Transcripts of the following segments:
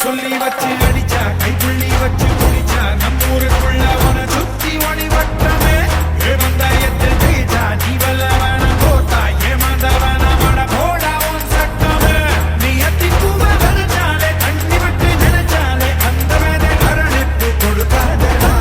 சொல்லி வச்சு அடிச்சா கைப்புள்ளி வச்சு குடிச்சா நம்மூருக்குள்ள உன சுத்தி ஒளி வட்டமே வந்தாயத்தில் ஜெயிச்சா நீ வல்லவன போட்டா ஏமாந்தவன மட போடா உன் சட்டமே நீ அத்தி பூவ நினைச்சாலே தண்ணி விட்டு நினைச்சாலே அந்த வேதை அரணித்து கொடுக்காதடா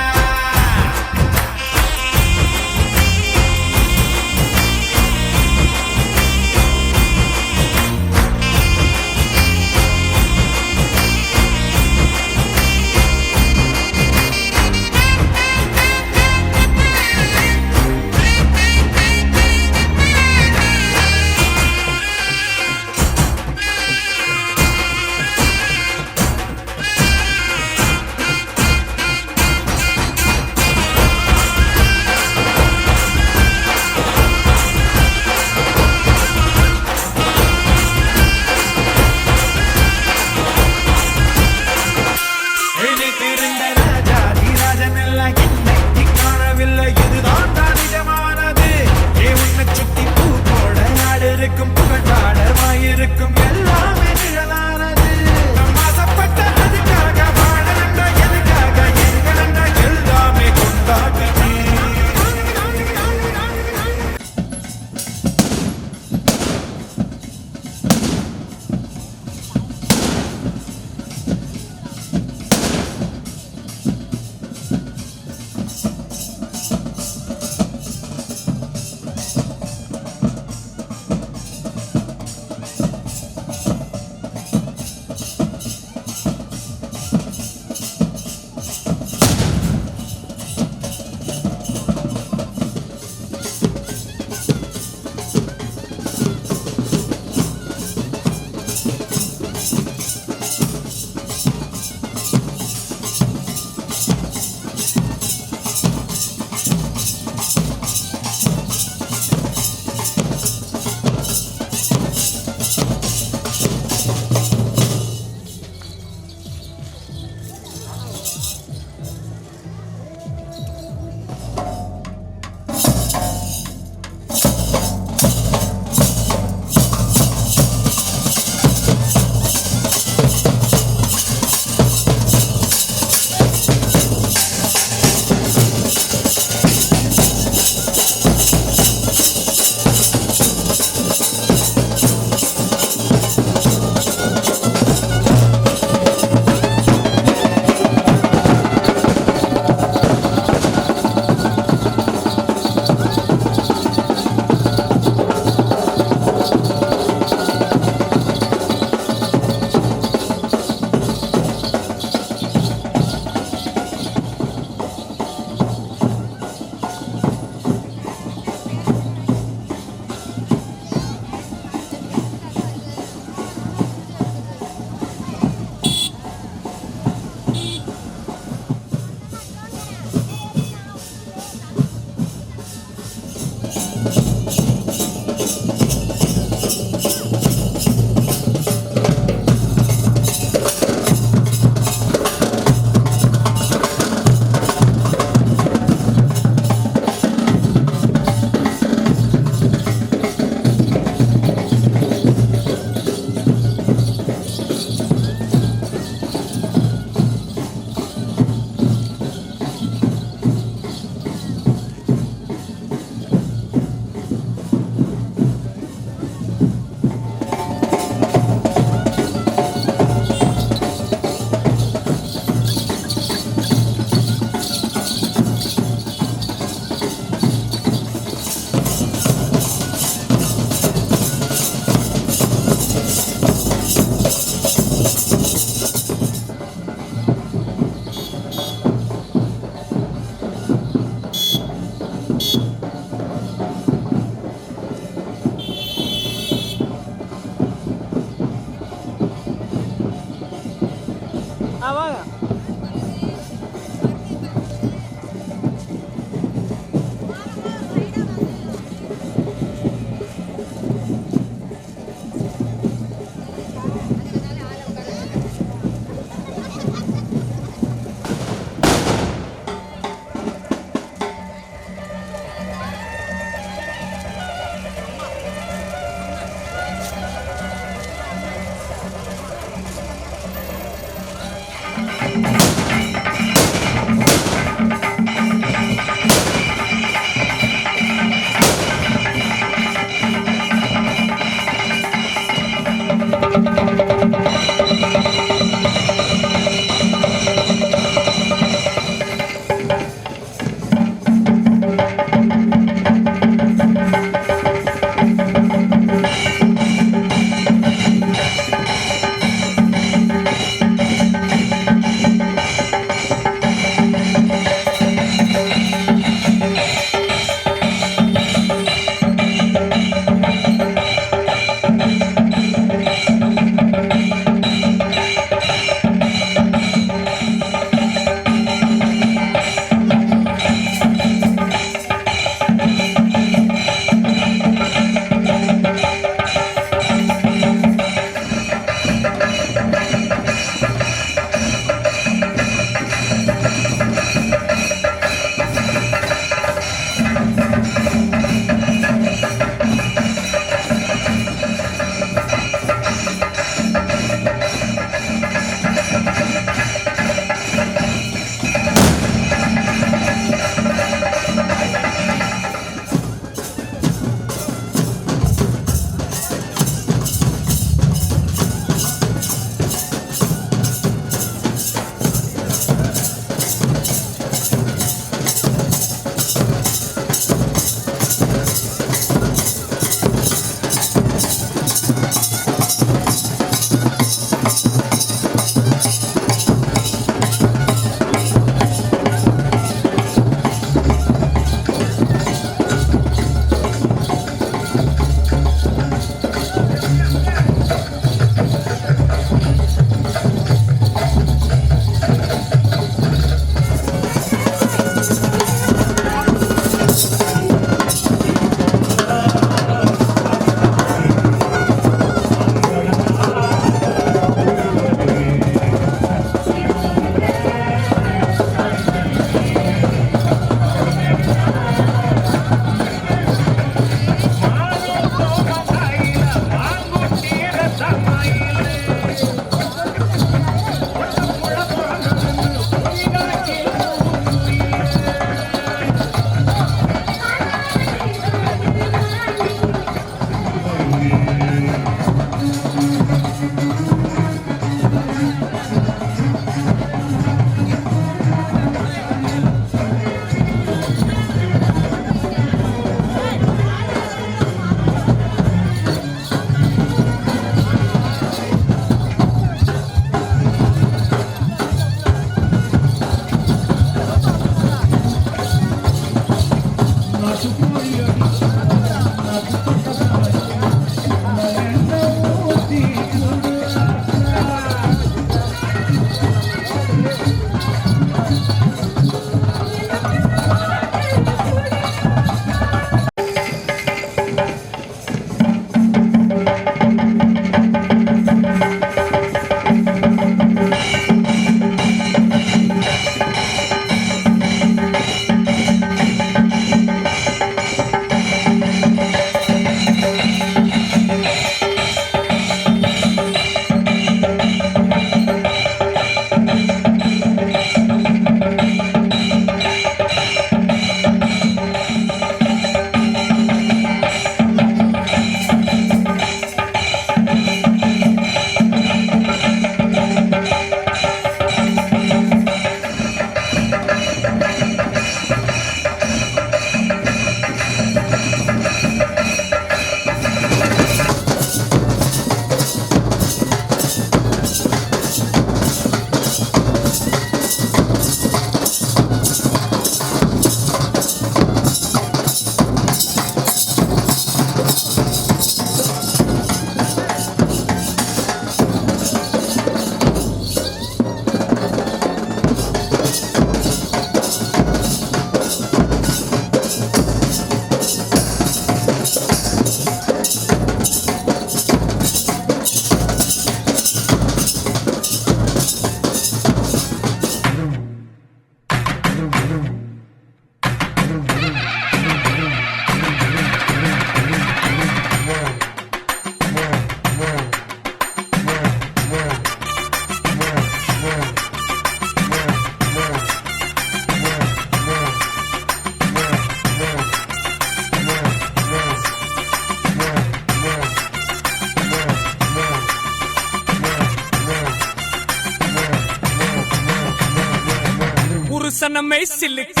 புருஷனமை சில்லுக்க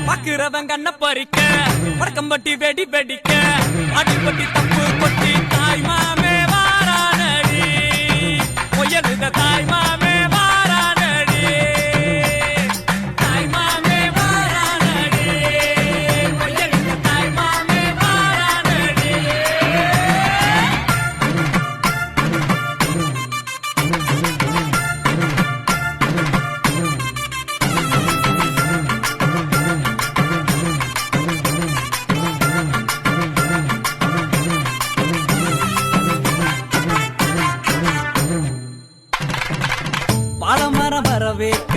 பாக்குறவன் கண்ண பறிக்க வடக்கம்பட்டி வெடி வெடிக்க அடிப்பட்டி தப்பு கொட்டி தாய் மாமே வாரானடி பொயலுத தாய் மாமே வாரானடி தாய் மாமே வாரானடி பொயலுத தாய் மாமே வாரானடி பாலமரம் வரவேற்க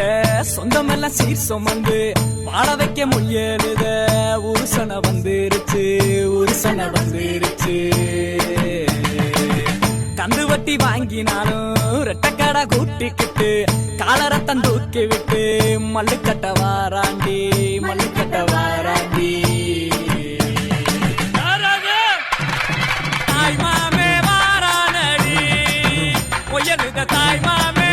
சொந்தமெல்லாம் சீர் சுமந்து வாழ வைக்க முயலுத உருசன வந்துருச்சு உருசன வந்துருச்சு கந்து வட்டி வாங்கினாலும் ரெட்டக்கடை கூட்டிக்கிட்டு காலரத்தம் தூக்கி விட்டு மல்லுக்கட்ட வாராண்டி மல்லுக்கட்ட வாராண்டி தாய் மாமே வாரானடி பொயலுத தாய் மாமே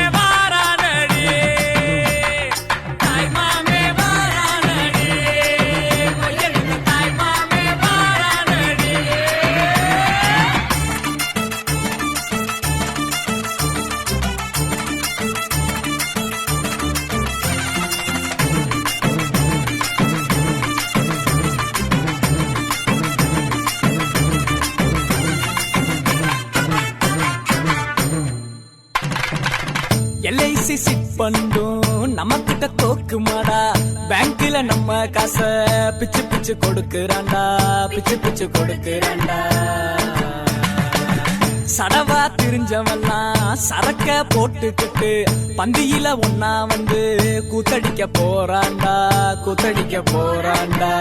எல்ஐசி சிட் பண்ணும் நம்ம கிட்ட தோக்கு மாடா பேங்க்ல நம்ம காசை பிச்சு பிச்சு கொடுக்கறாண்டா பிச்சு பிச்சு கொடுக்கறாண்டா சடவா திரிஞ்சவெல்லாம் சரக்க போட்டுக்கிட்டு பந்தியில ஒன்னா வந்து கூத்தடிக்க போறாண்டா கூத்தடிக்க போறாண்டா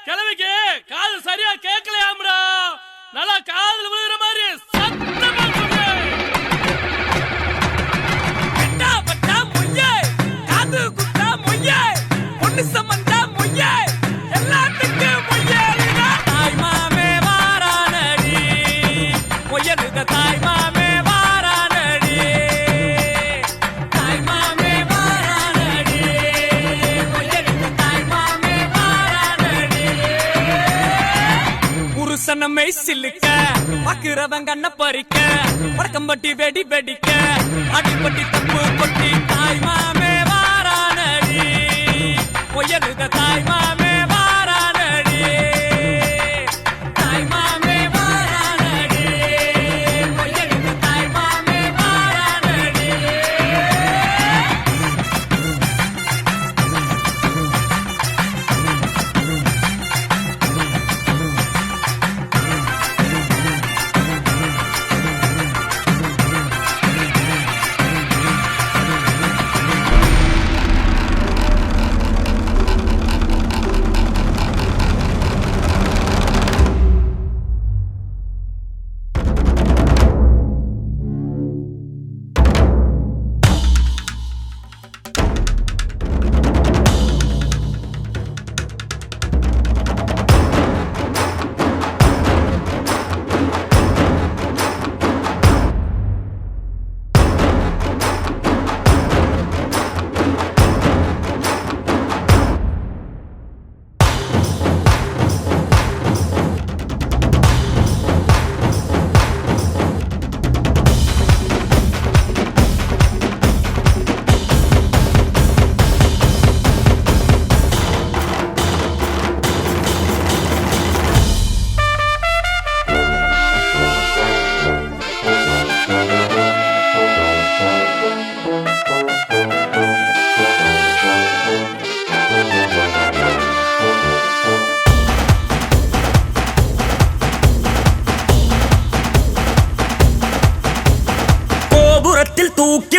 கிழமைக்கு காது சரியா கேட்கலையாம்டா நல்லா காதுல விழுகிற மாதிரி சத்தமா சொல்லு. பெட்டா பட்டா மொய்யே காது குத்தா மொய்யே பொண்ணு சம்பந்தா மொய்யே எல்லாத்துக்கு மொய்யே தாய் மாமே வாரானடி பொய்யலுத தாய் மாமே வாரானடி தாய் மாமே வாரானடி பொய்யலுத தாய் மாமே வாரானடி புருஷனமை சில்லுக்க பாக்குறவன் கண்ண பறிக்க வடக்கம்பட்டி வெடி வெடிக்க அடிப்பட்டி தப்பு கொட்டி தாய் மாமே வாரானடி பொயலுத தாய் மாமே வாரானடி தாய் மாமே வாரானடி பொயலுத தாய் மாமே வாரானடி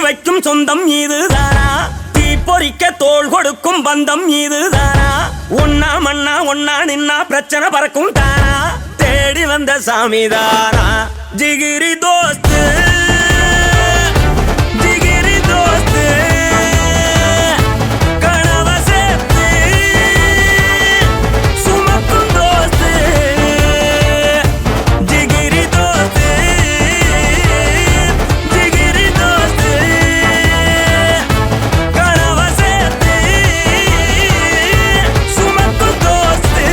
வைக்கும் சொந்தம் இதுதானா தீப்பொறிக்க தோள் கொடுக்கும் பந்தம் இதுதானா ஒன்னா மண்ணா ஒன்னா நின்னா பிரச்சனை பறக்கும் தானா தேடி வந்த சாமிதானா ஜிகிரி தோஸ்து ஜிகிரி தோஸ்து கனவ சேர்த்து சுமக்கும் தோஸ்து ஜிகிரி தோஸ்து ஜிகிரி தோஸ்து கனவ சேர்த்து சுமக்கும் தோஸ்து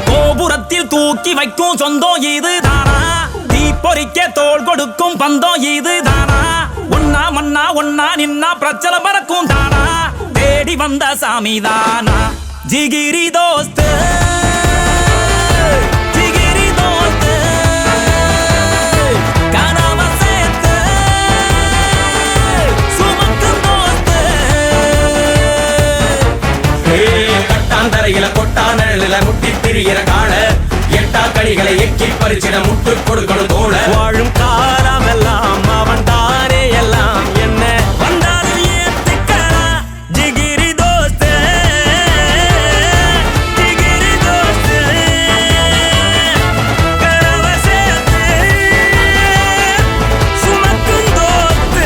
கோபுரத்தில் தூக்கி வைக்கும் சொந்தம் இதுதானா தீப்பொறிக்க தோள் கொடுக்கும் பந்தம் இதுதானா ஒன்னா மண்ணா ஒன்னா நின்னா பிரச்சனை பறக்கும் தானா தேடி வந்த சாமிதானா ஜிகிரி தோஸ்து ஜிகிரி தோஸ்து கனவ சேர்த்து சுமக்கும் தோஸ்து கட்டாந்தரையில கொட்டானல முட்டி திரிகிற கால எட்டா கடிகளை எக்கி பறிச்சிட முட்டு கொடுக்கணும் தோழ வாழும் காலமெல்லாம் அவன் தானே எல்லாம் என்ன வந்தாலும் ஏத்துக்கலாம் ஜிகிரி தோஸ்து ஜிகிரி தோஸ்து கனவ சேர்த்து சுமக்கும் தோஸ்து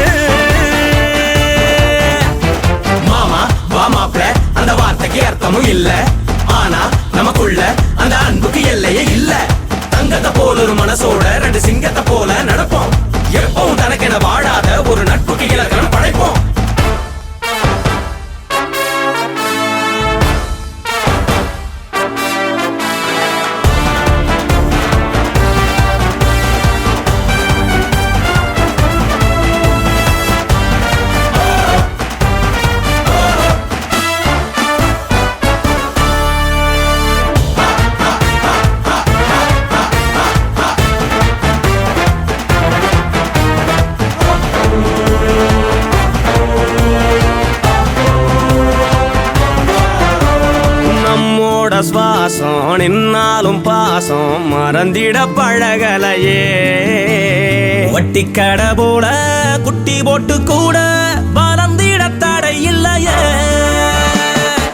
மாமா வா மாப்ள அந்த வார்த்தைக்கு அர்த்தமும் இல்ல ஆனா நமக்குள்ள அந்த அன்புக்கு எல்லையே இல்ல தங்கத்தை போல ஒரு மனசோட ரெண்டு சிங்கத்தை போல நடப்போம் எப்பவும் தனக்கென வாழாத ஒரு நட்புக்கு இலக்கணம் படைப்போம் நம்மோட சுவாசம் நின்னாலும் பாசம் மறந்திட பழகலையே வட்டி கடை போல குட்டி போட்டு கூட வளர்ந்திட தடை இல்லையே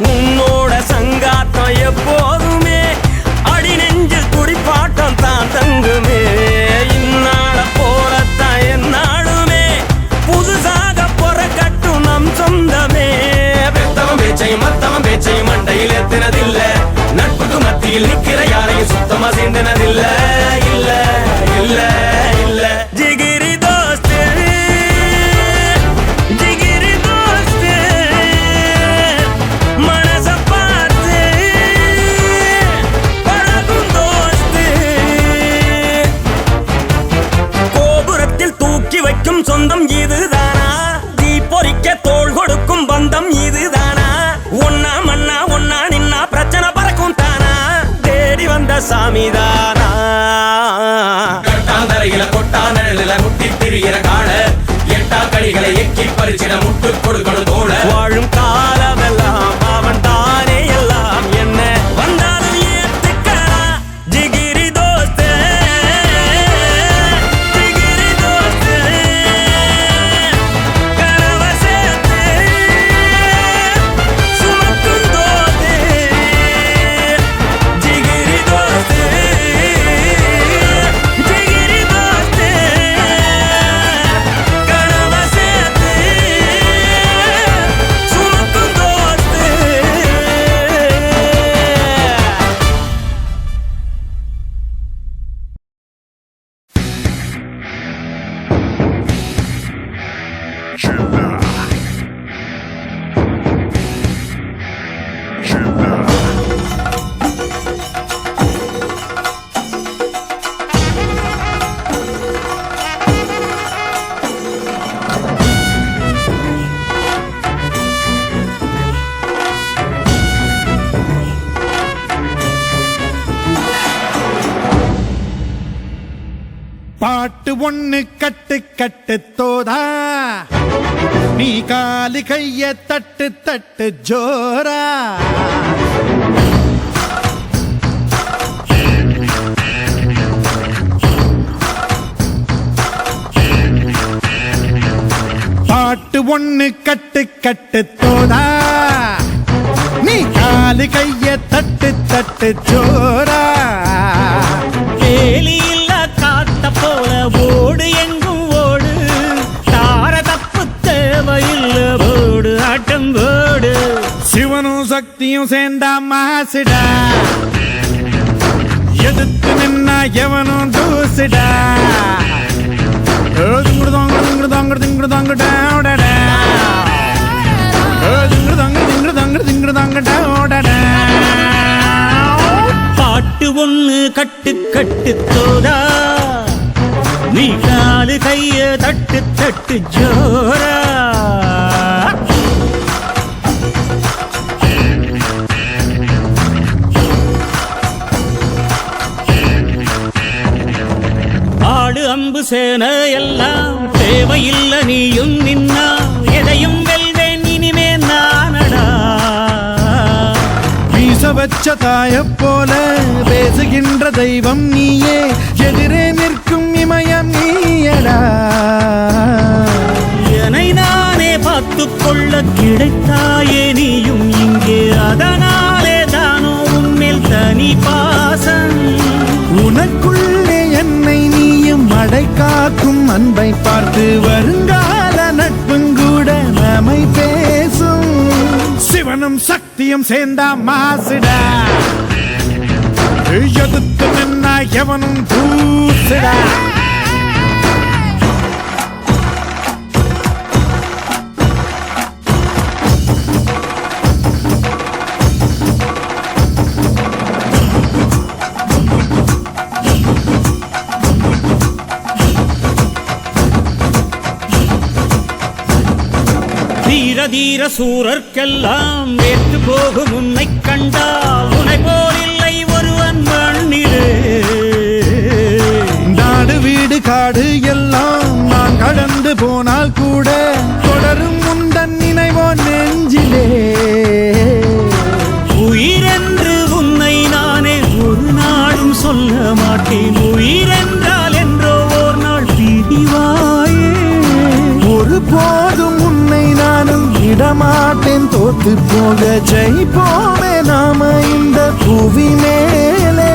உன்னோட சங்காத்தம் எப்போதுமே அடி நெஞ்சில் குடிப்பாட்டம் தான் தங்குமே இந்நாள போலத்தான் என்னாலுமே புதுசாக பொறக்கட்டும் நம் சொந்தமே பெத்தவன் பேச்சையும் மத்தவன் பேச்சையும் மண்டையில் எத்தினதில்ல நட்புக்கு மத்தியில் நிக்கிற யாரையும் சுத்தமா சேர்ந்தனதில்ல இல்ல இல்ல இல்ல ஜிகிரி தோஸ்து ஜிகிரி தோஸ்து மனச பார்த்து பழகும் தோஸ்து கோபுரத்தில் தூக்கி வைக்கும் சொந்தம் இதுதானா தீப்பொறிக்க தோள் கொடுக்கும் பந்தம் இதுதானா ஒன்னா மண்ணா ஒன்னா நின்னா பிரச்சனை பறக்கும் தானா தேடி வந்த சாமிதானா கட்டாந்தரையில கொட்டானல முட்டி திரிகிற கால எட்டா கடிகளை எக்கி பறிச்சிட முட்டு கொடுக்கணும் தோழ வாழும் காலமெல்லாம் அவன் தானே எல்லாம் என்ன வந்தாலும் ஏத்துக்கலாம் ஜிகிரி தோஸ்து ஜிகிரி தோஸ்து கனவ சேர்த்து சுமக்கும் தோஸ்து ஜிகிரி தோஸ்து ஜிகிரி தோஸ்து கனவ சேர்த்து சுமக்கும் தோஸ்து பாட்டு ஒண்ணு கட்டு கட்டு தோதா நீ காலு கைய தட்டு தட்டு ஜோரா பாட்டு ஒண்ணு கட்டு கட்டு தோதா நீ காலு கைய தட்டு தட்டு ஜோரா வேலி இல்ல காத்த போல ஓடு எங்கும் ஓடு தார தப்பு தேவையில்ல போடு ஆட்டம் போடு சிவனும் சக்தியும் சேர்ந்தா மாசுடா எதிர்த்து நின்னா எவனும் தூசுடா பாட்டு ஒண்ணு கட்டு கட்டு தோதா நீ காலு கைய தட்டு தட்டு ஜோரா ஆடு அம்பு சேன எல்லாம் தேவையில்ல நீயும் நின்னா எதையும் வெல்வேன் இனிமே நானடா வீச வச்ச தாய போல பேசுகின்ற தெய்வம் நீயே எதிரே நிற்கும் இமயம் நீயடா என்னை நானே பார்த்துக் கொள்ள கிடைத்தாயே நீயும் இங்கே அதனாலே தானோ உன்மேல் தனி பாசம் உனக்குள்ளே என்னை நீயும் அடை காக்கும் அன்பை பார்த்து வருங்கால நட்புங்கூட நம்மை பேசும் சிவனும் சக்தியும் சேர்ந்தா மாசுடா எதிர்த்து நின்னா எவனும் தூசுடா தீர தீர சூரர்க்கெல்லாம் வேற்று போகும் உன்னை கண்டால் உனை போல் இல்லை ஒருவன் மண்ணிலே நாடு வீடு காடு எல்லாம் நான் கடந்து போனால் கூட தொடரும் முந்தன் நினைவோ நெஞ்சிலே உயிரென்று உன்னை நானே ஒரு நாளும் சொல்ல மாட்டேன் உயிரென்றால் என்றோ ஓர் நாள் பிரிவாயே ஒரு போதும் உன்னை நானும் விடமாட்டேன் தோத்து போக ஜெயிப்போமே நாம இந்த புவி மேலே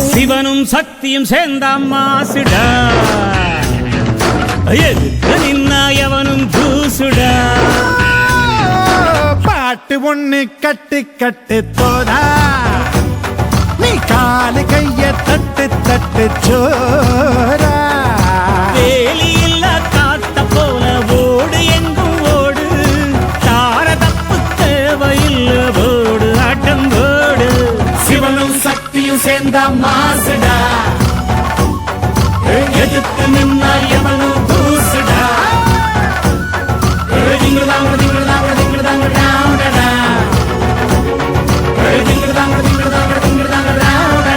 சிவனும் சக்தியும் சேர்ந்த மாசுடா எதுக்கு நின்னா எவனும் தூசுடா பாட்டு ஒண்ணு கட்டு கட்டு தோதா நீ காலு கைய தட்டு தட்டு ஜோரா வேலி இல்ல காத்த போல ஓடு எங்கும் ஓடு தார தப்பு தேவையில்ல போடு ஆட்டம் போடு சிவனும் சக்தியும் சேர்ந்தா மாசுடா எதிர்த்து நின்னா எவனும் தூசுடா திங்குதாங்க திங்குதாங்க திங்குதாங்க ராவுடா திங்குதாங்க திங்குதாங்க திங்குதாங்க ராவுடா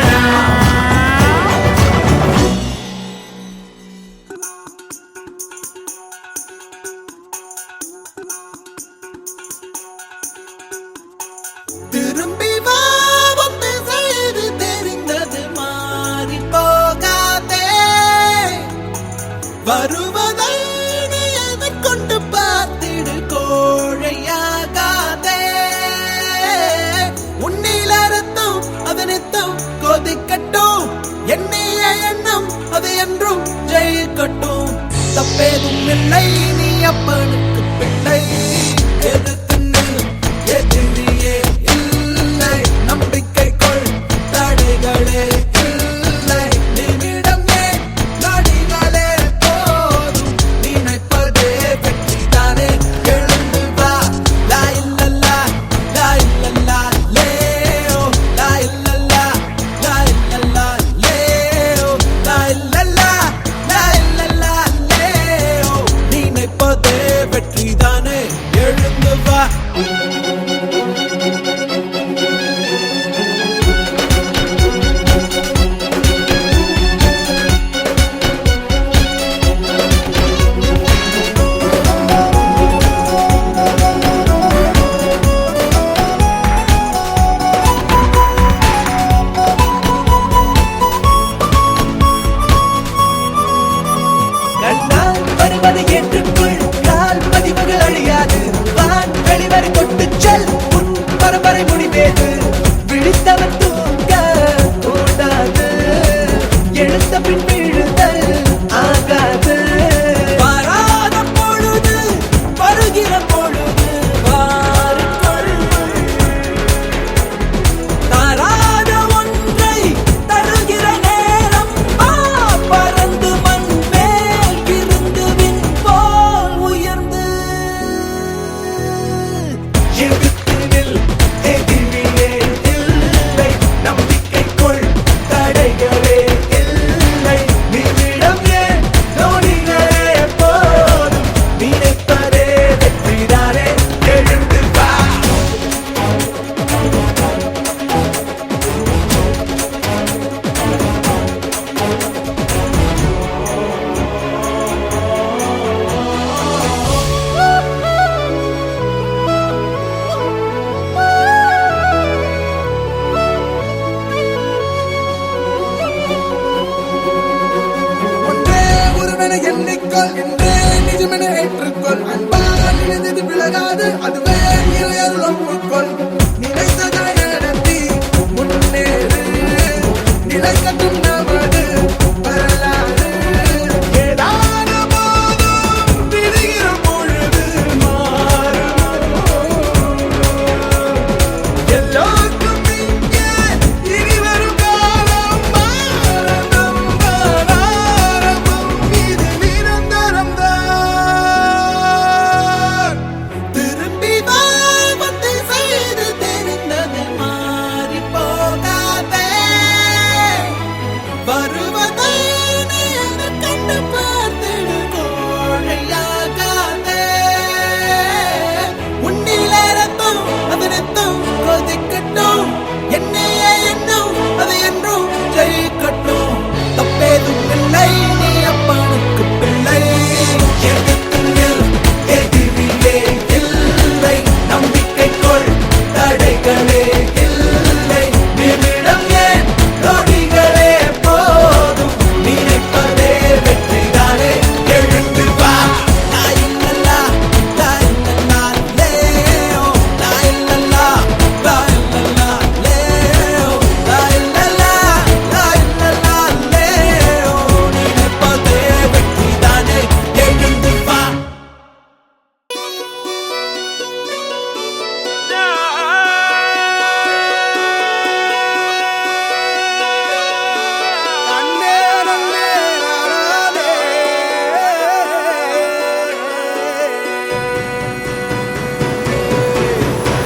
திரும்பி வா வந்து செய்து தெரிந்தது மாறி போகாதே வருவதை நீ எதை கொண்டு பார்த்திடு கோழையாகாதே உன்னில் அறுத்தும் அதனித்தும் கொதிக்கட்டும் எண்ணிய எண்ணம் அது என்றும் ஜெயிக்கட்டும் தப்பேதும் இல்லை நீ அப்பனுக்கு பிள்ளை எதிர்த்து நில் எதிரியே இல்லை நம்பிக்கை கொள் தடைகளே இல்லை நிமிடம் ஏன் நொடிகளே போதும் நினைப்பதே வெற்றிதானே எழுந்து வா லா இல்லல்லா லா இல்லல்லா லேஓ லா இல்லல்லா லா இல்லல்லா லேஓ லா இல்லல்லா லா இல்லல்லா லேஓ நினைப்பதே வெற்றிதானே எழுந்து வா கண்ணால் வருவதை ஏற்றுக்கொள் கால் பதிவுகள் நிஜமென ஏற்றுக்கொள் அன்பா நினைத்தது விலகாது அதுவே இறையருள் ஒப்புக்கொள் நினைத்ததை நடத்தி முன்னேறு நிலைக்கட்டும் நமது வரலாறு ஏதான போதும் விடுகிற பொழுது மாறும் எல்லோருக்கும் இங்கே இனி வரும் காலம் மாறணும் ஆரம்பம் இது நிரந்தரம் தான் திரும்பி வா வந்து செய்து தெரிந்தது மாறி போகாதே வருவதை நீ என கண்டு பார்த்திடு கோழையாகாதே உன்னிலே ரத்தம் அது நித்தம் கொதிக்கட்டும் என்னையே எண்ணம் அது என்றும் ஜெயிக்கட்டும் தப்பேதும் இல்லை நீ அப்பனுக்கு பிள்ளை எதிரிலே இல்லை நம்பிக்கைக்குள் தடைகளே இல்லை நிமிடம் ஏன் நொடிகளே போதும் நினைப்பதே வெற்றிதானே எழுந்து வா லாயில்லா லாயில்லா லேயோ லாயில்லா லாயில்லா லேயோ லாயில்லா லாயில்லா லேயோ நினைப்பதே வெற்றிதானே எழுந்து வா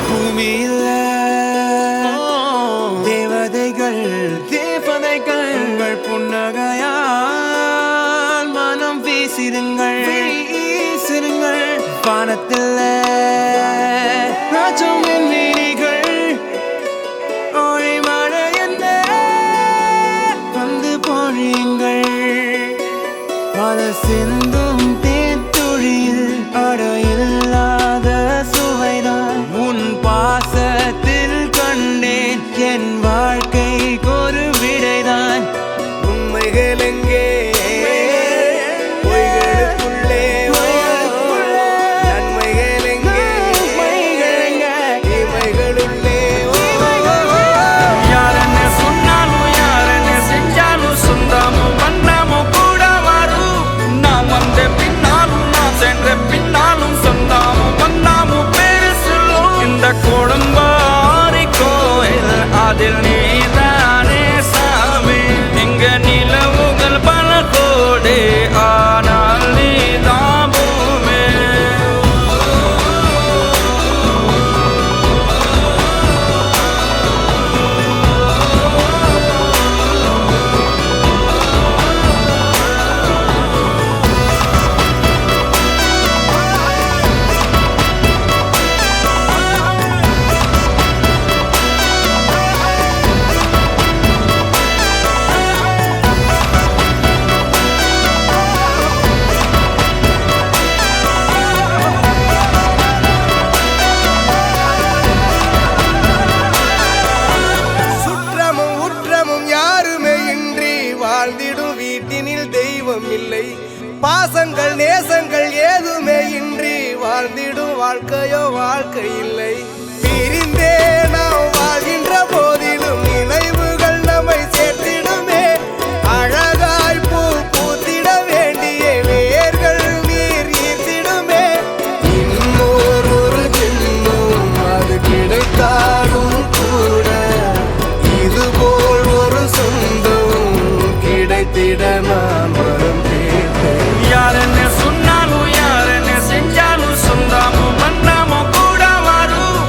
பூமியில தேவதைகள் தேவதைகள் புன்னகையால் மனம் வீசிருங்கள் வானத்தில் ராஜம் என் வீணிகள் ஒளி மழை என்ன வந்து பொழியுங்கள் பல சிந்தும் தேத்துழியில் அடையில்லாத சுவைதான் உன் பாசத்தில் கண்டேன் என் வாழ்க்கைக்கு ஒரு விடைதான் உண்மைகள் எங்கே பொய்களுக்குள்ளே நன்மைகள் எங்கே இமைகளுள்ளே யாரನ್ನ சொன்னாலும் யாரನ್ನ செஞ்சாலும் சொந்தமும் வண்ணமும் கூட வரும் நான் வந்த பின்னாலும் நான் சென்ற பின்னாலும் சொந்தமும் வண்ணமும் பேரு சொல்லும் இந்த குடும்பாரி கோயில் அதில் நீதானே சாமி இங்க நிலவுகள் பல கோடி ஆனால் நீதான் பூமி சுற்றமும் உற்றமும் யாருமே இன்றி வாழ்ந்திடும் வீட்டினில் தெய்வம் இல்லை பாசங்கள் நேசங்கள் ஏதுமே இன்றி வாழ்ந்திடும் வாழ்க்கையோ வாழ்க்கை இல்லை பிரிந்தே நாம் வாழ்கின்ற போதிலும் நினைவுகள் நம்மை சேர்த்திடுமே அழகாய் பூ பூத்திட வேண்டிய வேர்கள் நீர் ஈர்த்திடுமே இன்னொரு ஜென்மம் அது கிடைத்தாலும் கூட இதுபோல் ஒரு சொந்தம் கிடைத்திட நான் வரம் கேட்டேன் யாரನ್ನ சொன்னாலும் யாரನ್ನ செஞ்சாலும் சொந்தமும் வண்ணமும் கூட வரும்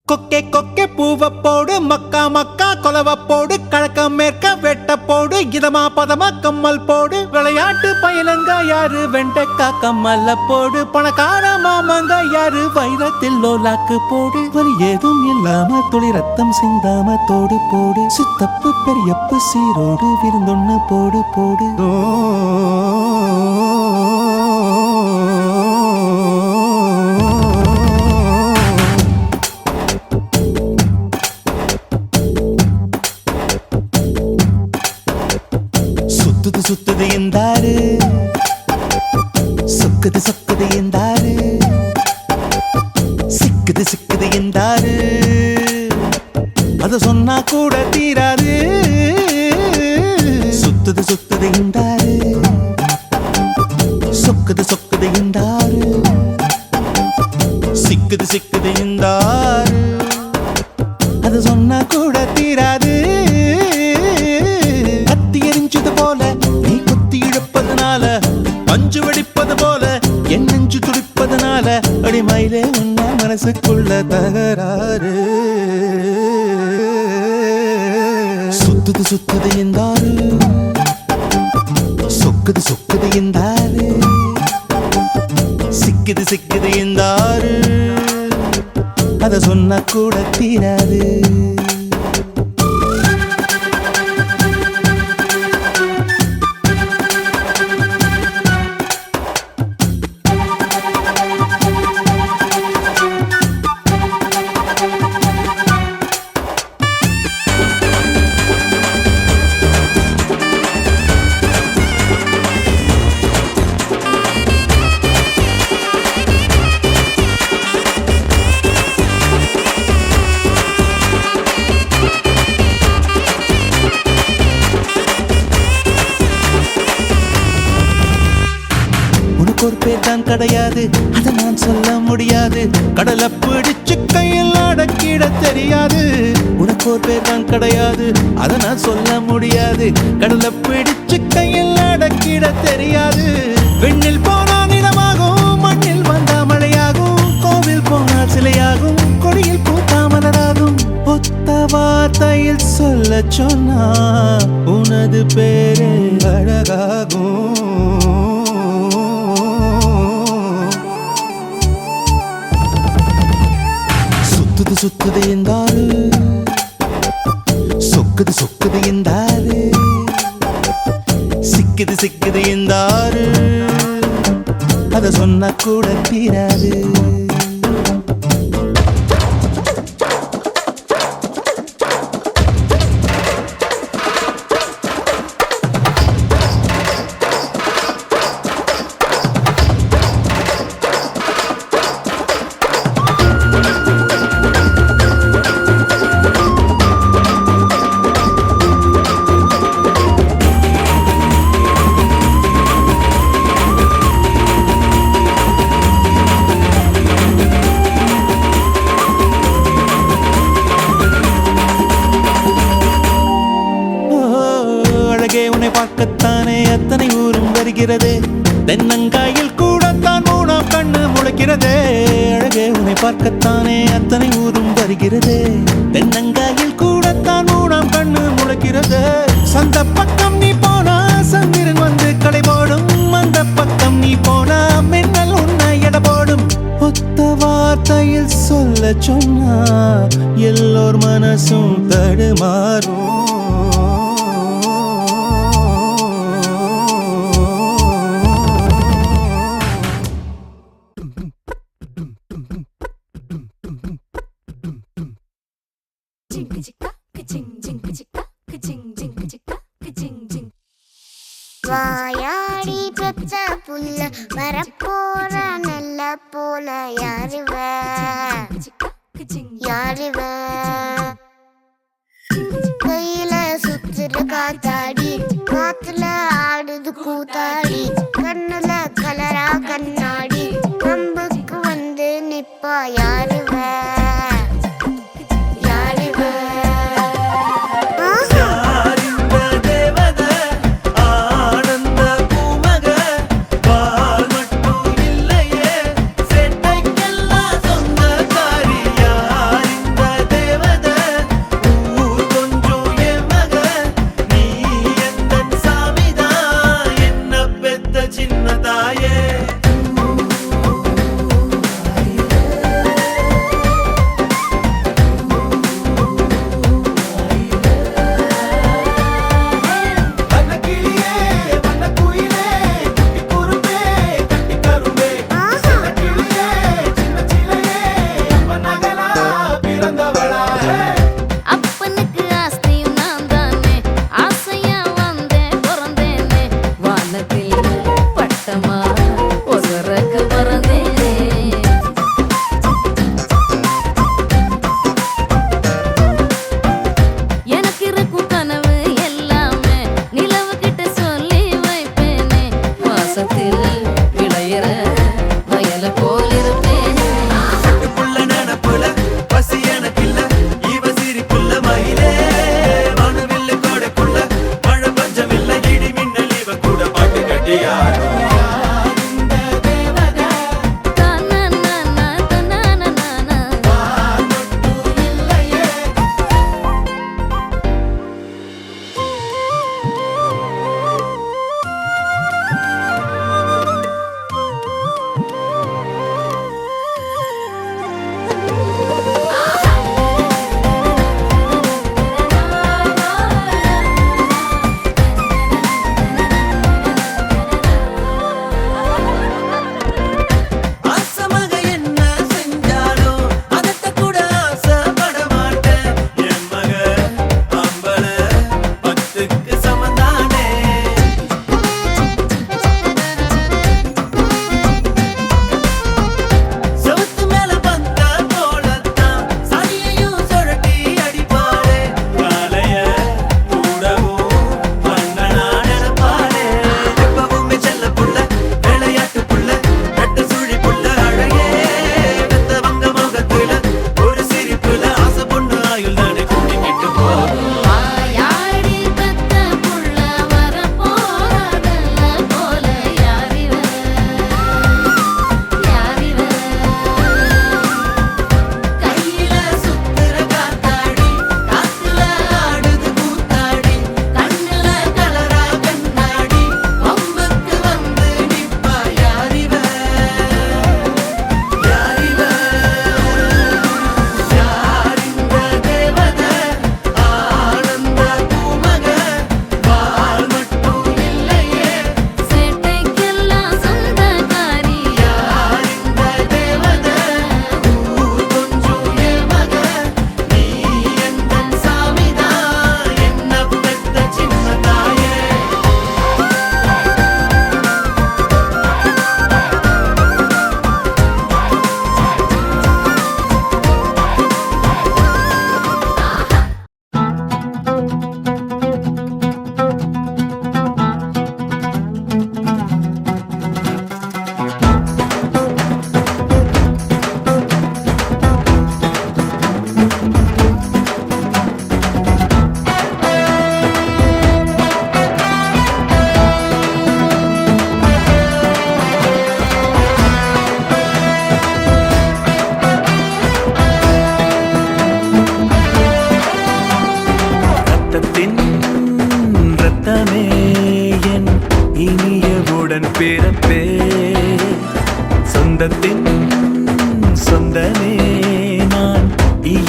கொக்கே கொக்கே பூவ போடு மக்கா மக்கா கொலவ போடு கழக்க மேற்க வெட்ட போடு இதமா பதமா கம்மல் போடு விளையாட்டு பயிலங்க யாரு வெண்டைக்கா கம்மல்ல போடு பணக்கார மாமங்க யாரு வைரத்தில் லோலாக்கு போடு வலி ஏதும் இல்லாம துளி ரத்தம் சிந்தாம தோடு போடு சித்தப்பு பெரியப்பு சீரோடு விருந்தொன்னு போடு போடு சுத்துது சுத்துது என்றாரு சொக்குது சொக்குது என்றாரு சிக்குது சிக்குது என்றாரு அத சொன்னா கூட தீராது சுத்துது சுத்துது என்றாரு சொக்குது சொக்குது என்றாரு சிக்குது சிக்குது என்றாரு அத சொன்னா கூட தீராது பஞ்சு வெடிப்பது போல என் நெஞ்சு துடிப்பதனால அடிமயிலே உன்ன மனசுக்குள்ள தகராறு சுத்துது சுத்துது என்றாரு சொக்குது சொக்குது என்றாரு சிக்குது சிக்குது என்றாரு அத சொன்ன கூட தீராது ஒரு பேர் தான் கிடையாது அத நான் சொல்ல முடியாது கடலை பிடிச்சு கையில் அடக்கிட தெரியாது உனக்கு ஒரு பேர் தான் கிடையாது அத நான் சொல்ல முடியாது கடலை பிடிச்சு கையில் அடக்கிட தெரியாது விண்ணில் போனா நிலமாகும் மண்ணில் வந்தா மழையாகும் கோவில் போனால் சிலையாகும் கொடியில் பூத்தாமலராகும் ஒத்த வார்த்தையில் சொல்ல சொன்னா உனது பேரே அழகாகும் சுத்துது சுத்துது என்றாரு சொக்குது சொக்குது என்றாரு சிக்குது சிக்குது என்றாரு அத சொன்ன கூட தீராது பார்க்கத்தானே அத்தனை ஊரும் வருகிறதே தென்னங்காயில் கூடத்தான் மூணாம் கண்ணு முளைக்கிறதே அழகே உன்னை பார்க்கத்தானே அத்தனை ஊரும் வருகிறதே தென்னங்காயில் கூடத்தான் மூணாம் கண்ணு முளைக்கிறதே சந்த பக்கம் நீ போனா சந்திரன் வந்து கடை போடும் அந்த பக்கம் நீ போனா மின்னல் உன்னை எடை போடும் ஒத்த வார்த்தையில் சொல்ல சொன்னா எல்லோர் மனசும் தடுமாறும் வாயாடி பெத்த புள்ள வரப்போற நல்ல போல யாருவ யாருவ கையில சுத்துற காத்தாடி காத்துல ஆடுது கூத்தாடி கண்ணுல கலரா கண்ணாடி கம்புக்கு வந்து நிப்பா யாருவ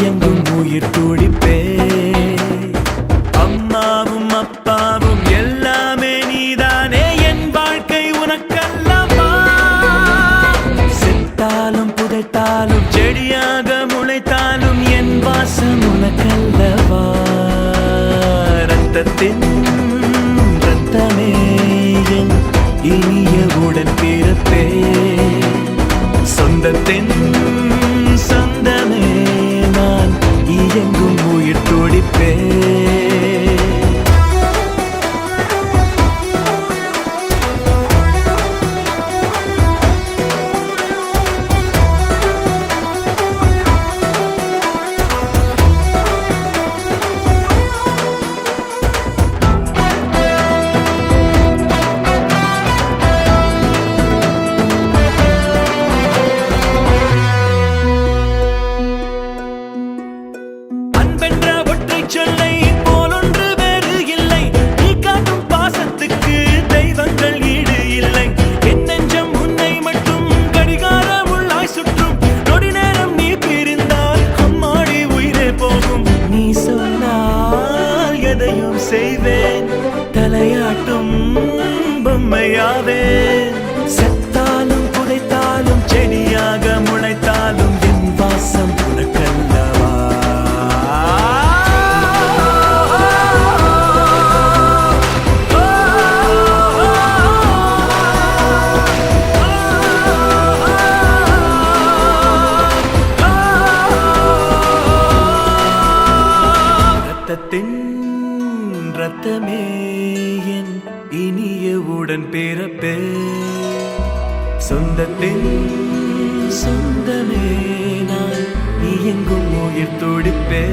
எங்கும் உயிர் துடிப்பே அம்மாவும் அப்பாவும் எல்லாமே நீதானே என் வாழ்க்கை உனக்கல்லவா செத்தாலும் புதைத்தாலும் செடியாக முளைத்தாலும் என் வாசம் உனக்கல்லவா ரத்தத்தின் ரத்தமே என் இனிய உடன் பிறப்பே சொந்தத்தின் சொந்தமே நான் இயங்கும் உயிர் துடிப்பே சொல்லை போலொன்று வேறு இல்லை நீ காட்டும் பாசத்துக்கு தெய்வங்கள் ஈடு இல்லை என் நெஞ்சம் உன்னை மட்டும் கடிகாரம் உள்ளாய் சுற்றும் நொடி நேரம் நீ பிரிந்தால் அம்மாடி உயிரே போகும் நீ சொன்னால் எதையும் செய்வேன் தலையாட்டும் பொம்மையாவேன் செத்தாலும் புதைத்தாலும் செடியாக முளைத்தாலும் என் வாசம் உனக்கல்லவா ரத்தமே என் இனிய உடன் பிறப்பே சொந்தத்தின் சொந்தமே நான் இயங்கும் உயிர் துடிப்பே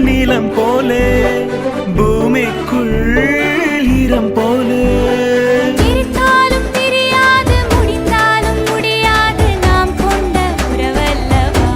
நீலம் போலே பூமிக்குள் ஈரம் போலே பிரித்தாலும் பிரியாது முடிந்தாலும் முடியாது நாம் கொண்ட உறவல்லவா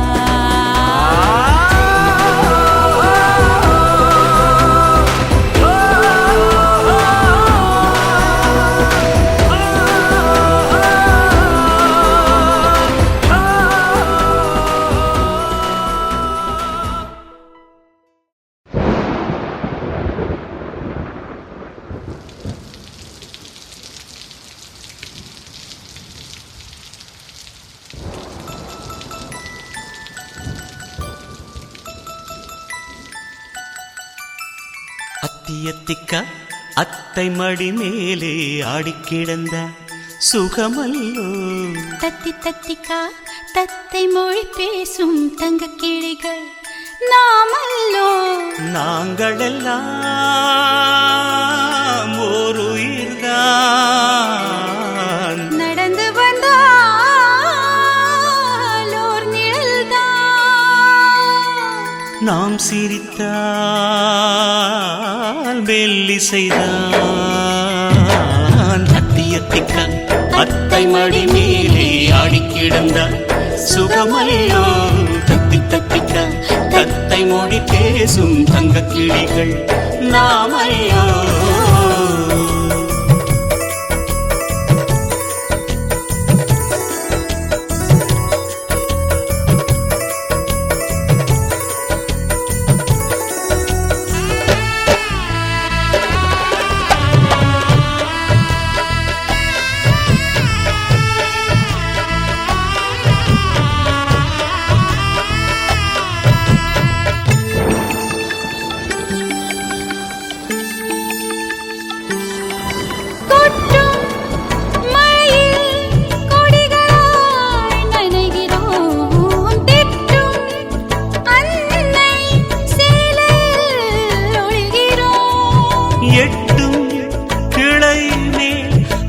அத்தியத்திக்கா அத்தை மடி மேலே ஆடிக்கிடந்த சுகமல்லோ தத்தி தத்திக்கா தத்தை மொழி பேசும் தங்க கிளிகள் நாமல்லோ நாங்களெல்லாம் ஓர் உயிர்தான் நடந்து வந்தால் ஓர் நிழல்தான் நாம் சிரித்தால் மெல்லிசைதான் அத்தியத்திக்கா அத்தை மடி மேலே ஆடிக்கிடந்த சுகமல்லோ தத்தி தத்திக்கா தத்தை மொழி பேசும் தங்க கிளிகள் நாமல்லோ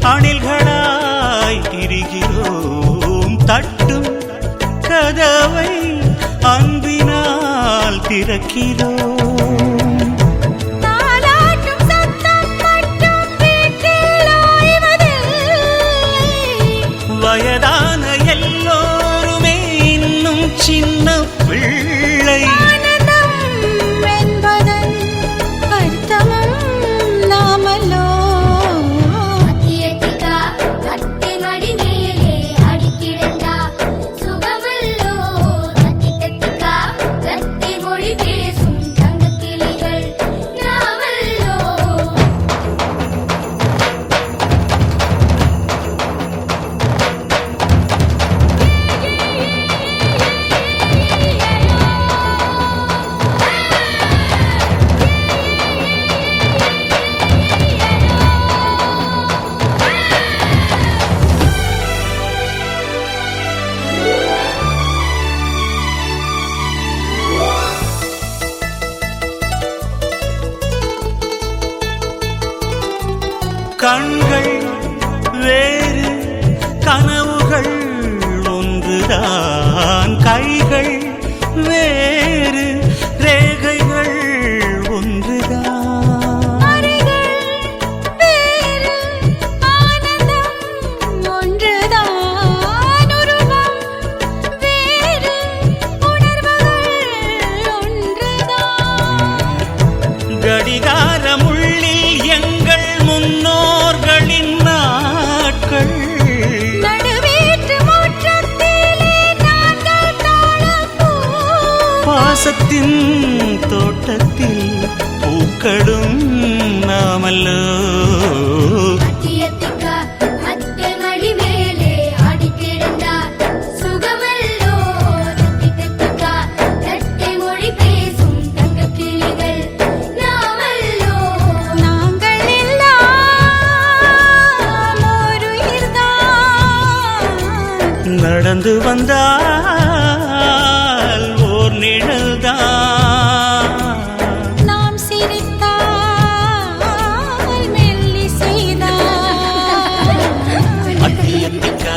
அணில்களாய் திரிகிறோம் தட்டும் கதவை அன்பினால் திறக்கிறோம் தாலாட்டும் சத்தம் மட்டும் வீட்டில் ஓய்வதில்லை. வயதான எல்லோருமே இன்னும் சின்ன பிள்ளை ஆனந்தம் என்பதன் அர்த்தமும் நாமல்லோ. அத்தியத்திகா அத்தை மடி மேலே அடிக்கிடந்தா சுகமல்லோ. அத்தியத்திகா அத்தை மொழி பேசும் தங்கக் கிளிகள் நாமல்லோ. கண்கள் வேறு கனவுகள் ஒன்றுதான் கைகள் வேறு ரேகைகள் ஒன்றுதான் அறைகள் வேறு ஆனந்தம் ஒன்றுதான். உருவம் வேறு உணர்வுகள் ஒன்றுதான். கடிகாரமுள்ளில் எங்கள் முன்னோர்களின் நாட்கள் நடுவீட்டு முற்றத்திலே நாங்கள் தாழப்பூ. பாசத்தின் தோட்டத்தில் பூக்களும் நாமல்லோ அத்தியத்திகா அத்தை மடி மேலே அடிக்கிடந்தா சுகமல்லோ. அத்தியத்திகா அத்தை மொழி பேசும் தங்கக் கிளிகள் நாமல்லோ. நாங்கள் எல்லாம் ஒரு உயிர்தான். நடந்து வந்தால் ஓர் நிழல்தான் நாம் சிரித்தால் மெல்லிசைதான். அத்தியத்திக்கா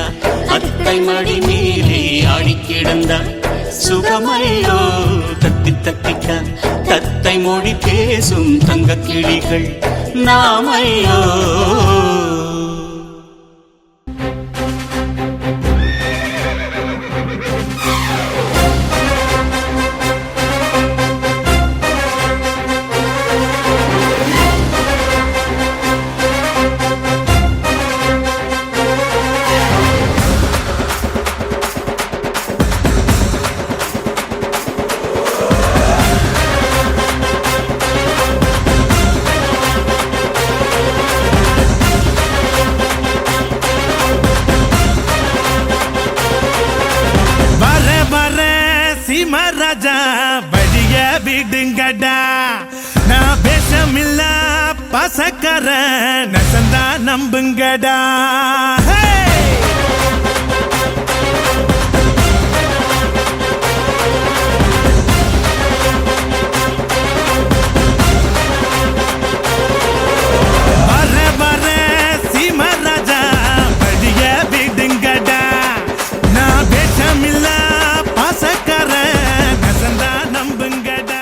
அத்தை மடி மீறி ஆடி கிடந்தார் சுகமல்லோ. தத்தி தத்திக்கா தத்தை மொழி பேசும் தங்கக் கிளிகள் நாமல்லோ. வர வர சிமராஜா வழிய விடுங்கடா. நான் பேசமில்ல பசக்கர நசந்தா நம்புங்கடா. வர வர சிமராஜா வழிய விடுங்கடா. நான் பேசமில்ல பசக்கர நசந்தா நம்புங்கடா.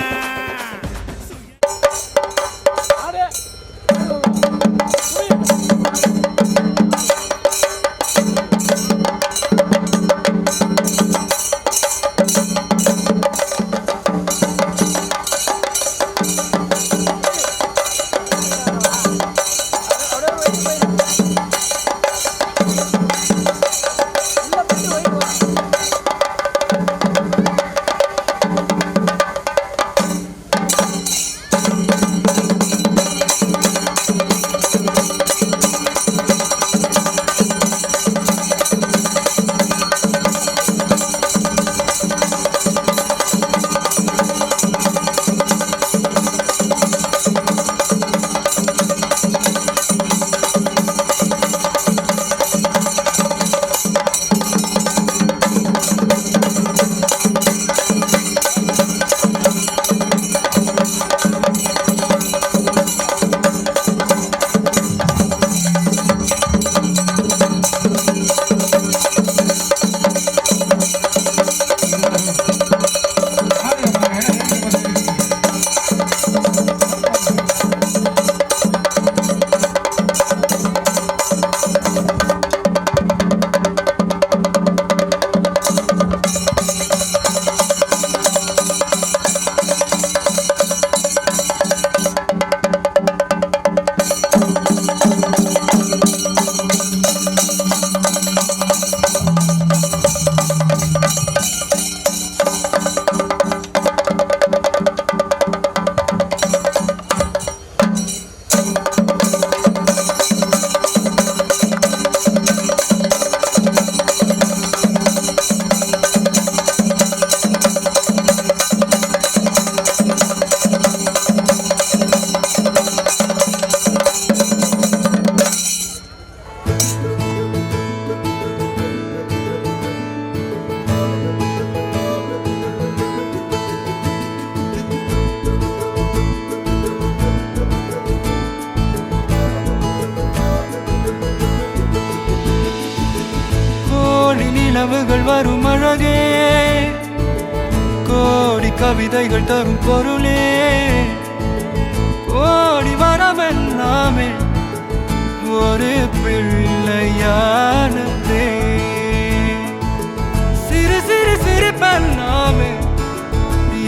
கனவுகள் வரும் அழகே கோடி கவிதைகள் தரும் பொருளே கோடி வரமெல்லாமே ஒரு பிள்ளையானதே சிறு சிறு சிரிப்பெல்லாமே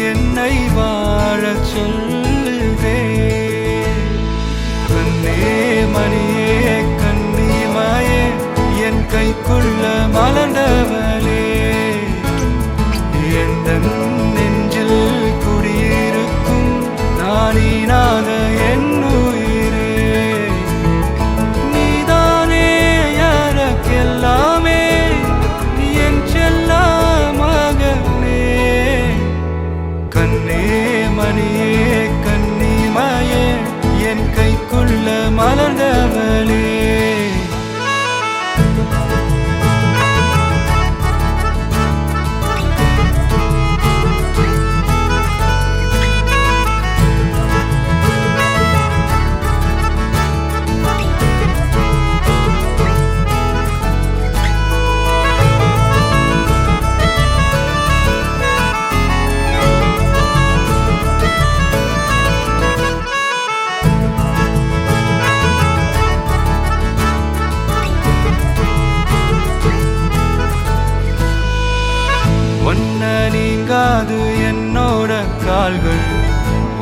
என்னை வாழச் சொல்லுதே கண்ணே மணியே கண்ணிமாயே என் கைக்குள்ள மலர்ந்தவளே எந்த நெஞ்சில் குடியிருக்கும் நானீனாக என் உயிரே நீதானே எனக்கெல்லாமே என் செல்ல மகனே கண்ணே மணியே கண்ணிமாயே என் கைக்குள்ள மலர்ந்தவளே நீங்காது என்னோட கால்கள்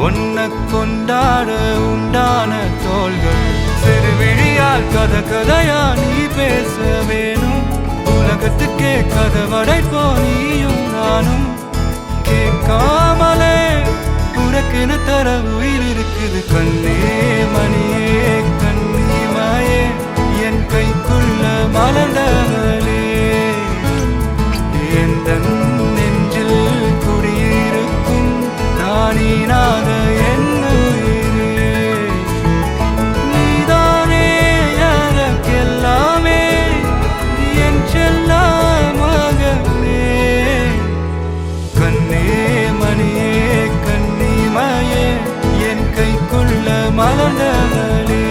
ஒன்ன கொண்டாட உண்டான தோள்கள் சிறு விழியால் கதை கதையா நீ பேச வேணும் உலகத்துக்கே கதை வடைப்போ நீயும் நானும் கேட்காமலே உனக்குன்னு தர உயிர் இருக்குது கண்ணே மணியே கண்ணிமாயே என் கைக்குள்ள மலர்ந்தவளே எந்த நெஞ்சில் குடியிருக்கும் நானீனாக என் உயிரே நீதானே எனக்கெல்லாமே என் செல்ல மகனே கண்ணே மணியே கண்ணிமாயே என் கைக்குள்ள மலர்ந்தவளே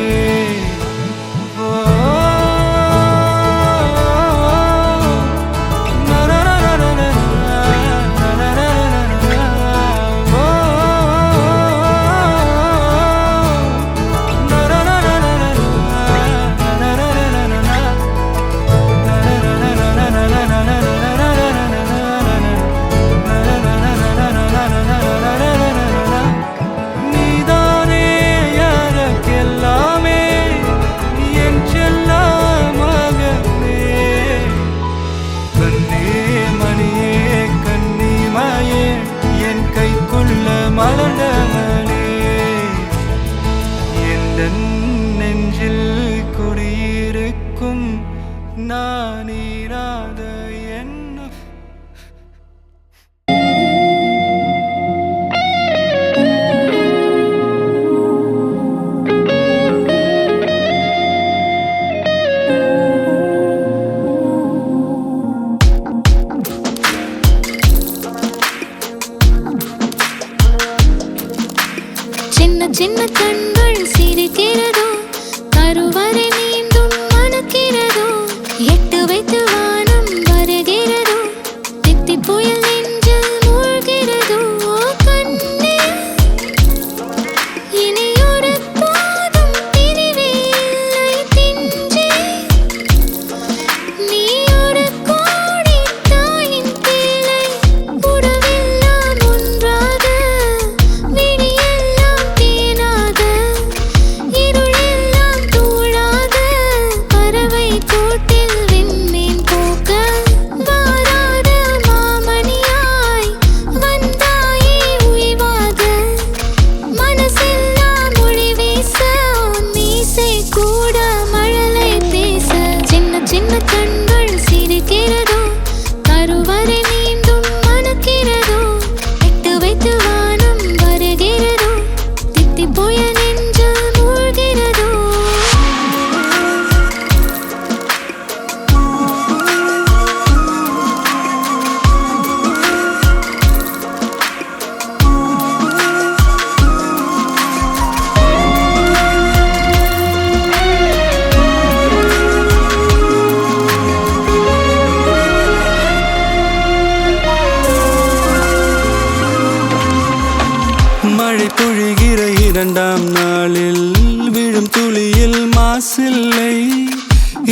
மலர்ந்தவளே எந்த நெஞ்சில் குடியிருக்கும் நானீராத என்ன சின்ன கண்கள் சிரிக்கிறதோ கருவறை மீண்டும் மணக்கிறதோ எட்டு வைத்து வானம் வருகிறது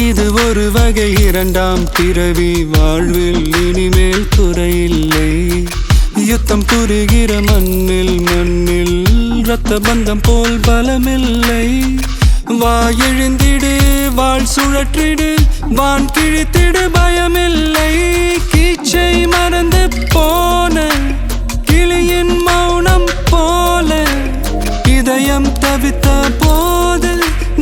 இது ஒரு வகை இரண்டாம் பிறவி வாழ்வில் இனிமேல் குறையில்லை யுத்தம் புரிகிற மண்ணில் இரத்த பந்தம் போல் பலமில்லை வா எழுந்திடு வாழ் சுழற்றிடு வான் கிழித்திடு பயமில்லை கீச்சை மறந்து போன கிளியின் மௌனம் போல இதயம் தவித்த போது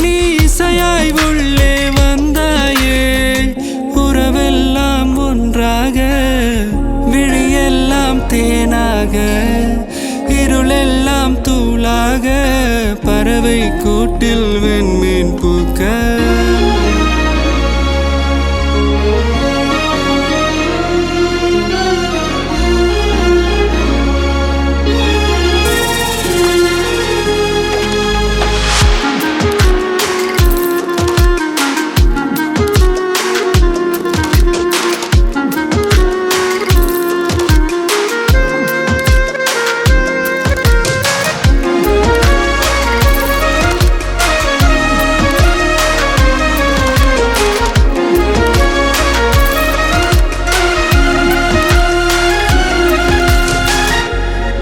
நீ இசையாய் உள்ளே வந்தாயே உறவெல்லாம் ஒன்றாக விழியெல்லாம் தேனாக இருளெல்லாம் தூளாக பறவை கூட்டில் வெண்மீன் பூக்க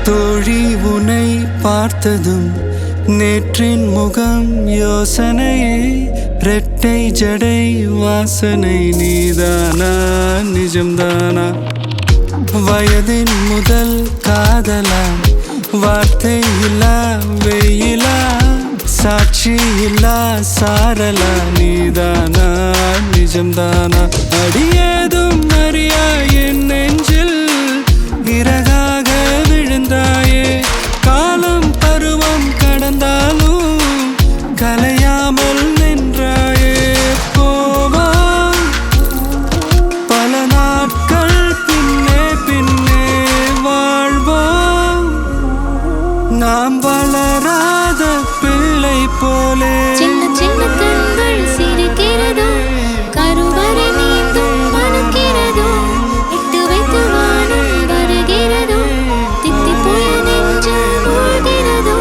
தோழி உன்னை பார்த்ததும் நேற்றின் முகம் யோசனையே ரெட்டை ஜடை வாசனை நீதானா நிஜம்தானா வயதின் முதல் காதலா வார்த்தை இல்லா வெயிலா சாட்சி இல்லா சாரலா நீதானா நிஜம்தானா அடியேதும் அறியா என் நெஞ்சில் இறகாக விழுந்தாயே காலம் பருவம் கடந்தாலும் கலையாமல் நின்றாயே போவான் பல நாட்கள் பின்னே பின்னே வாழ்வோம் நாம் வளராத பிள்ளை போலே சின்ன சின்ன கண்கள் சிரிக்கிறதோ கருவறை நீந்தும் மணக்கிறதோ இட்டு வைத்து வானம் வருகிறதோ தித்தி போய நெஞ்சு மூழ்கிறதோ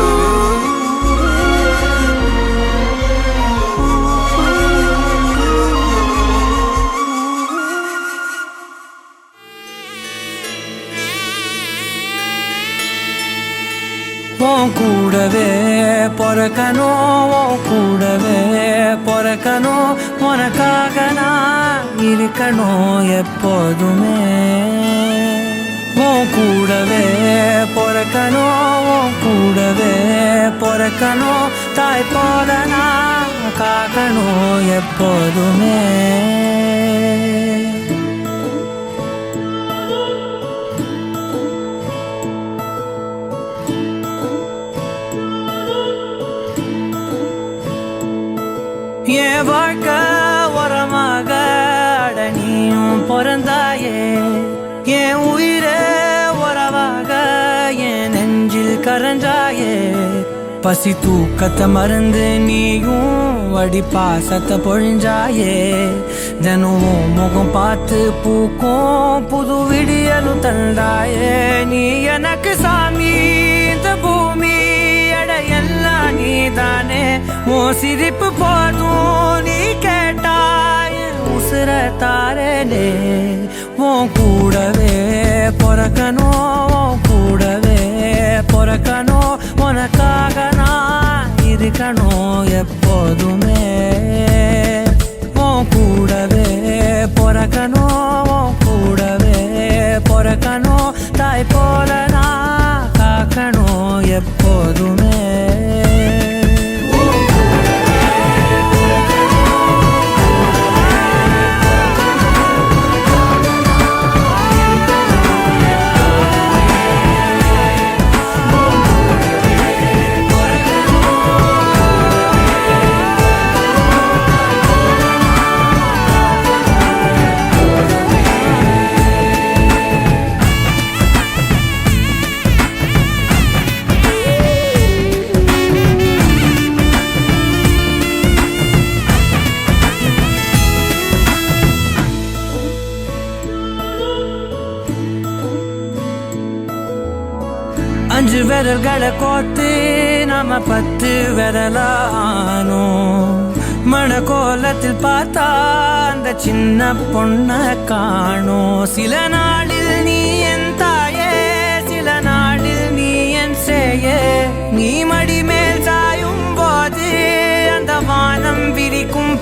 உன் கூடவே பொறக்கணும் உன் கூடவே பொறக்கணும் உனக்காக நான் இருக்கணும் எப்போதுமே உன் கூடவே பொறக்கணும் உன் கூடவே பொறக்கணும் தாய் போல நான் காக்கணும் எப்போதுமே என் வாழ்க்கை உரமாக அட நீயும் பிறந்தாயே என் உயிரே உறவாக என் நெஞ்சில் கரஞ்சாயே பசி தூக்கத்தை மறந்து நீயும் அடி பாசத்தை பொழிஞ்சாயே தினமும் முகம் பார்த்து பூக்கும் புது விடியலும் தந்தாயே நீ எனக்கு சாமி இந்த பூமி எல்லாம் நீதானே உன் சிரிப்பு போதும் நீ கேட்டாய் உசுர தாரலே உன் கூடவே பொறக்கணும் உன் கூடவே பொறக்கணும் உனக்காக நான் இருக்கணும் எப்போதுமே உன் கூடவே பொறக்கணும் உன் கூடவே பொறக்கணும் தாய் போல நான் காக்கணும் எப்போதுமே அஞ்சு விரல்களை கோத்து நாம 10 விரலானோம் மணக்கோலத்தில் பார்த்தா அந்த சின்ன பொண்ண காணோம். சில நாளில் நீ என் தாயே, சில நாளில் நீ என் சேயே. நீ மடி மேல் சாயும் போது அந்த வானம் விரிக்கும்